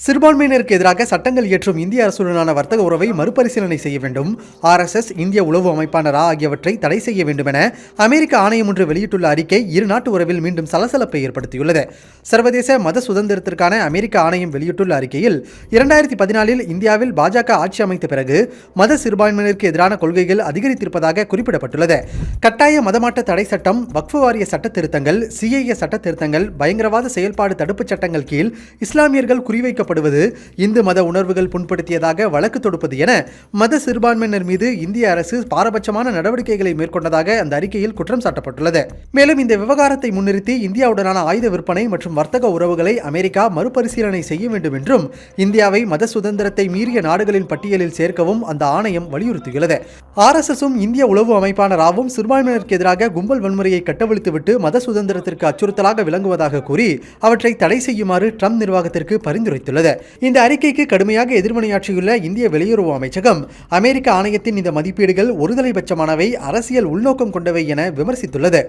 சிறுபான்மையினருக்கு எதிராக சட்டங்கள் இயற்றும் இந்திய அரசுடனான வர்த்தக உறவை மறுபரிசீலனை செய்ய வேண்டும், RSS, இந்திய உளவு அமைப்பான ரா ஆகியவற்றை தடை செய்ய வேண்டும் என அமெரிக்க ஆணையம் ஒன்று வெளியிட்டுள்ள அறிக்கை இரு நாட்டு உறவில் மீண்டும் சலசலப்பை ஏற்படுத்தியுள்ளது. சர்வதேச மத சுதந்திரத்திற்கான அமெரிக்க ஆணையம் வெளியிட்டுள்ள அறிக்கையில் 2014இல் இந்தியாவில் பாஜக ஆட்சி அமைத்த பிறகு மத சிறுபான்மையினருக்கு எதிரான கொள்கைகள் அதிகரித்திருப்பதாக குறிப்பிடப்பட்டுள்ளது. கட்டாய மதமாற்ற தடை சட்டம், வக்ஃபு வாரிய சட்ட திருத்தங்கள், CAA சட்ட திருத்தங்கள், பயங்கரவாத செயல்பாடு தடுப்புச் சட்டங்கள் கீழ் இஸ்லாமியர்கள் குறிவைக்க இந்து மத உணர்வுகள் புண்படுத்தியதாக வழக்கு தொடுப்பது என மத சிறுபான்மையினர் மீது இந்திய அரசு பாரபட்சமான நடவடிக்கைகளை மேற்கொண்டதாக அந்த அறிக்கையில் குற்றம் சாட்டப்பட்டுள்ளது. மேலும் இந்த விவகாரத்தை முன்னிறுத்தி இந்தியாவுடனான ஆயுத விற்பனை மற்றும் வர்த்தக உறவுகளை அமெரிக்கா மறுபரிசீலனை செய்ய வேண்டும் என்றும் இந்தியாவை மத சுதந்திரத்தை மீறிய நாடுகளின் பட்டியலில் சேர்க்கவும் அந்த ஆணையம் வலியுறுத்தியுள்ளது. RSSம் இந்திய உளவு அமைப்பான ராவும் சிறுபான்மையினருக்கு எதிராக கும்பல் வன்முறையை கட்டவிழ்த்துவிட்டு மத சுதந்திரத்திற்கு அச்சுறுத்தலாக விளங்குவதாக கூறி அவற்றை தடை செய்யுமாறு ட்ரம்ப் நிர்வாகத்திற்கு பரிந்துரைத்துள்ளது. இந்த அறிக்கைக்கு கடுமையாக எதிர்வினையாற்றியுள்ள இந்திய வெளியுறவு அமைச்சகம் அமெரிக்க ஆணையத்தின் இந்த மதிப்பீடுகள் ஒருதலைபட்சமானவை, அரசியல் உள்நோக்கம் கொண்டவை என விமர்சித்துள்ளது.